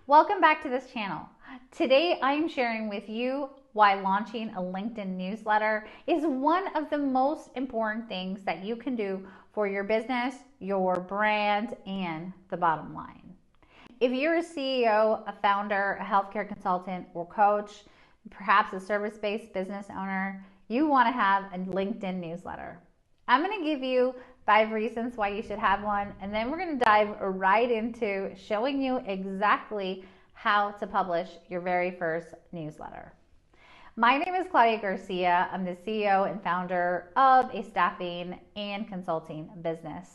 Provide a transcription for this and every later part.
Welcome back to this channel. Today I am sharing with you why launching a LinkedIn newsletter is one of the most important things that you can do for your business, your brand, and the bottom line. If you're a CEO, a founder, a healthcare consultant, or coach, perhaps a service-based business owner, you want to have a LinkedIn newsletter. I'm going to give you 5 reasons why you should have one, and then we're going to dive right into showing you exactly how to publish your very first newsletter. My name is Claudia Garcia. I'm the CEO and founder of a staffing and consulting business.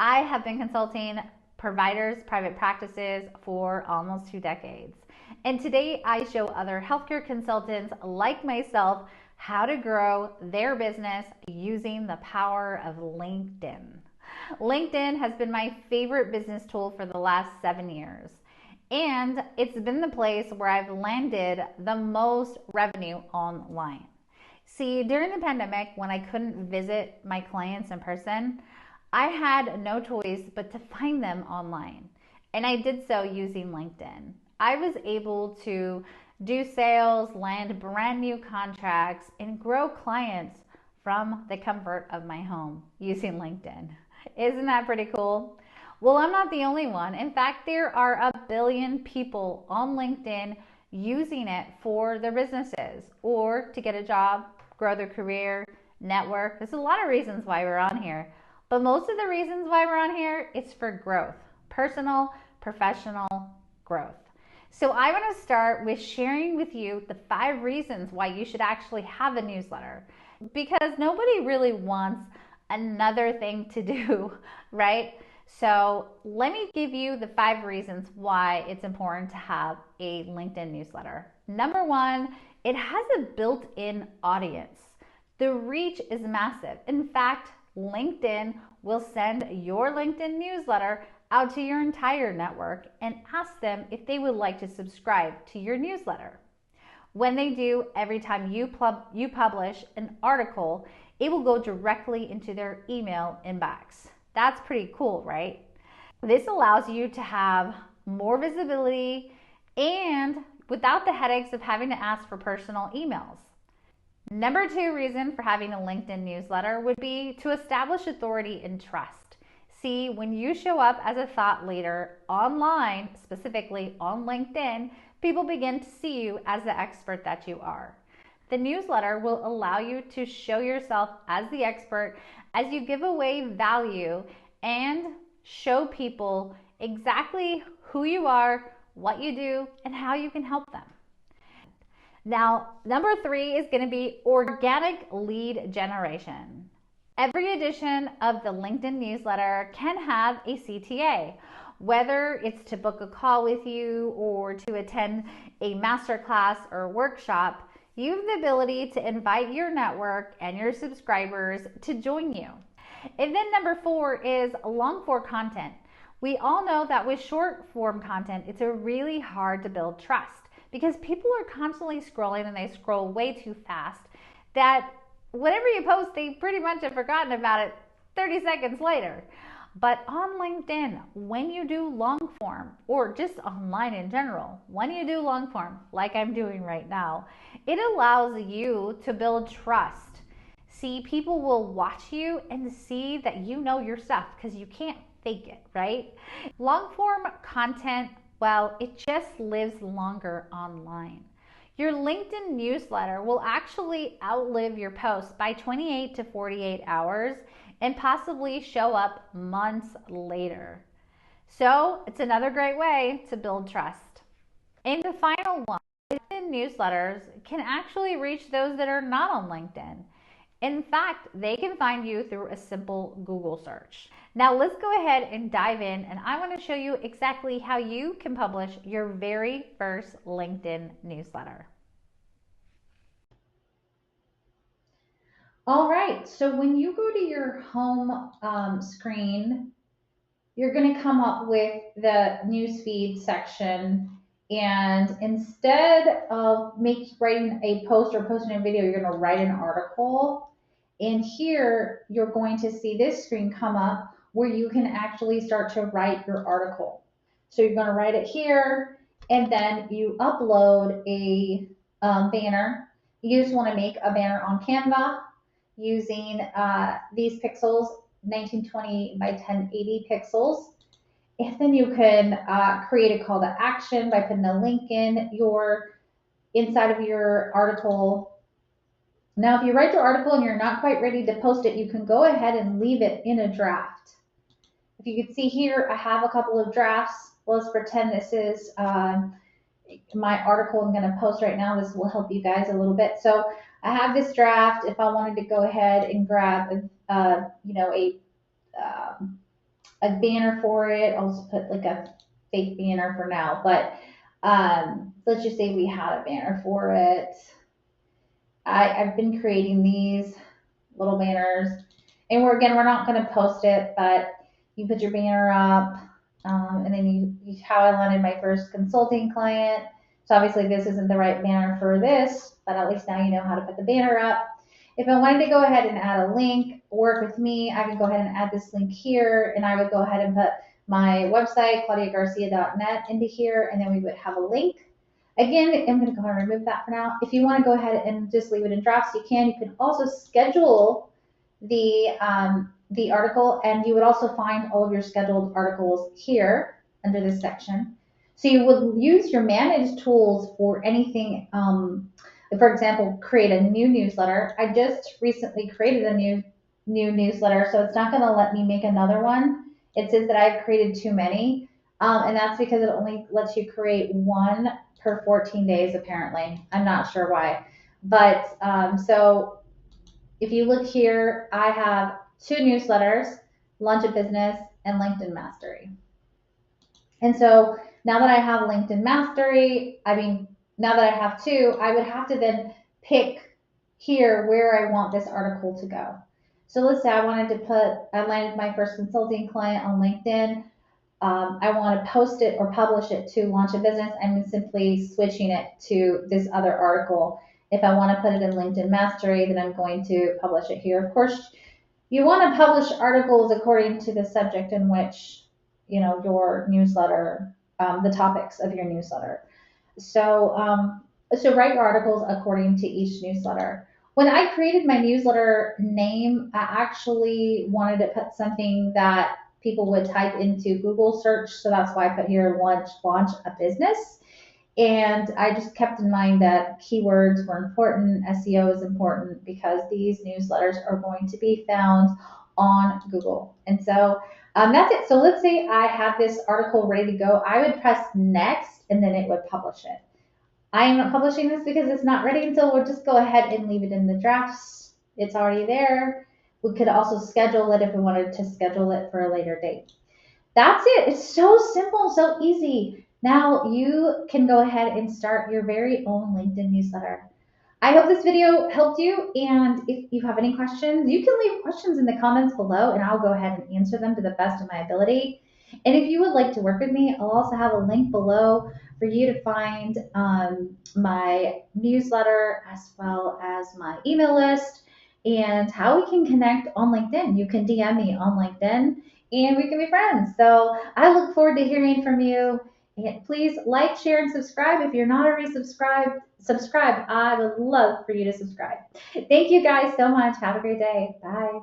I have been consulting providers, private practices for almost 2 decades. And today I show other healthcare consultants like myself how to grow their business using the power of LinkedIn. LinkedIn has been my favorite business tool for the last 7 years. And it's been the place where I've landed the most revenue online. See, during the pandemic, when I couldn't visit my clients in person, I had no choice but to find them online. And I did so using LinkedIn. I was able to do sales, land brand new contracts, and grow clients from the comfort of my home using LinkedIn. Isn't that pretty cool? Well, I'm not the only one. In fact, there are a billion people on LinkedIn using it for their businesses or to get a job, grow their career, network. There's a lot of reasons why we're on here. But most of the reasons why we're on here, it's for growth, personal, professional growth. So I want to start with sharing with you the 5 reasons why you should actually have a newsletter, because nobody really wants another thing to do, right? So let me give you the 5 reasons why it's important to have a LinkedIn newsletter. Number 1, it has a built-in audience. The reach is massive. In fact, LinkedIn will send your LinkedIn newsletter out to your entire network and ask them if they would like to subscribe to your newsletter. When they do, every time you publish an article, it will go directly into their email inbox. That's pretty cool, right? This allows you to have more visibility and without the headaches of having to ask for personal emails. Number 2 reason for having a LinkedIn newsletter would be to establish authority and trust. See, when you show up as a thought leader online, specifically on LinkedIn, people begin to see you as the expert that you are. The newsletter will allow you to show yourself as the expert as you give away value and show people exactly who you are, what you do, and how you can help them. Now, number 3 is going to be organic lead generation. Every edition of the LinkedIn newsletter can have a CTA, whether it's to book a call with you or to attend a masterclass or workshop. You have the ability to invite your network and your subscribers to join you. And then number 4 is long form content. We all know that with short form content, it's really hard to build trust because people are constantly scrolling and they scroll way too fast that whatever you post, they pretty much have forgotten about it 30 seconds later. But on LinkedIn, when you do long form, or just online in general, when you do long form, like I'm doing right now, it allows you to build trust. See, people will watch you and see that you know your stuff because you can't fake it, right? Long form content, well, it just lives longer online. Your LinkedIn newsletter will actually outlive your post by 28 to 48 hours and possibly show up months later. So it's another great way to build trust. And the final one, LinkedIn newsletters can actually reach those that are not on LinkedIn. In fact, they can find you through a simple Google search. Now let's go ahead and dive in, and I want to show you exactly how you can publish your very first LinkedIn newsletter. All right, so when you go to your home screen, you're going to come up with the newsfeed section. And instead of writing a post or posting a video, you're going to write an article. And here you're going to see this screen come up where you can actually start to write your article. So you're going to write it here. and then you upload a banner. You just want to make a banner on Canva using these pixels, 1920 by 1080 pixels. And then you can create a call to action by putting a link in your inside of your article. Now, if you write your article and you're not quite ready to post it, you can go ahead and leave it in a draft. If you can see here, I have a couple of drafts. Let's pretend this is my article I'm going to post right now. This will help you guys a little bit. So I have this draft. If I wanted to go ahead and grab a banner for it, I'll just put like a fake banner for now. But let's just say we had a banner for it. I've been creating these little banners, and we're not going to post it, but you put your banner up, and then how I landed my first consulting client. So obviously this isn't the right banner for this, but at least now you know how to put the banner up. If I wanted to go ahead and add a link, work with me, I can go ahead and add this link here, and I would go ahead and put my website, claudiagarcia.net, into here, and then we would have a link. Again, I'm going to go ahead and remove that for now. If you want to go ahead and just leave it in drafts, you can. You can also schedule the article, and you would also find all of your scheduled articles here under this section. So you would use your managed tools for anything. For example, create a new newsletter. I just recently created a new newsletter, so it's not going to let me make another one. It says that I've created too many, and that's because it only lets you create one per 14 days, apparently. I'm not sure why. But so if you look here, I have 2 newsletters, Launch a Business and LinkedIn Mastery. And so now that I have LinkedIn Mastery, now that I have 2, I would have to then pick here where I want this article to go. So let's say I landed my first consulting client on LinkedIn. I want to post it or publish it to Launch a Business. I'm simply switching it to this other article. If I want to put it in LinkedIn Mastery, then I'm going to publish it here. Of course, you want to publish articles according to the subject in which, your newsletter, the topics of your newsletter. So write your articles according to each newsletter. When I created my newsletter name, I actually wanted to put something that people would type into Google search. So that's why I put here launch a business. And I just kept in mind that keywords were important, SEO is important, because these newsletters are going to be found on Google. And so that's it. So let's say I have this article ready to go. I would press next, and then it would publish it. I am not publishing this because it's not ready, and so we'll just go ahead and leave it in the drafts. It's already there. We could also schedule it if we wanted to schedule it for a later date. That's it. It's so simple, so easy. Now you can go ahead and start your very own LinkedIn newsletter. I hope this video helped you, and if you have any questions, you can leave questions in the comments below, and I'll go ahead and answer them to the best of my ability. And if you would like to work with me, I'll also have a link below for you to find my newsletter as well as my email list and how we can connect on LinkedIn. You can DM me on LinkedIn and we can be friends. So I look forward to hearing from you. And please like, share, and subscribe. If you're not already subscribed. I would love for you to subscribe. Thank you guys so much. Have a great day. Bye.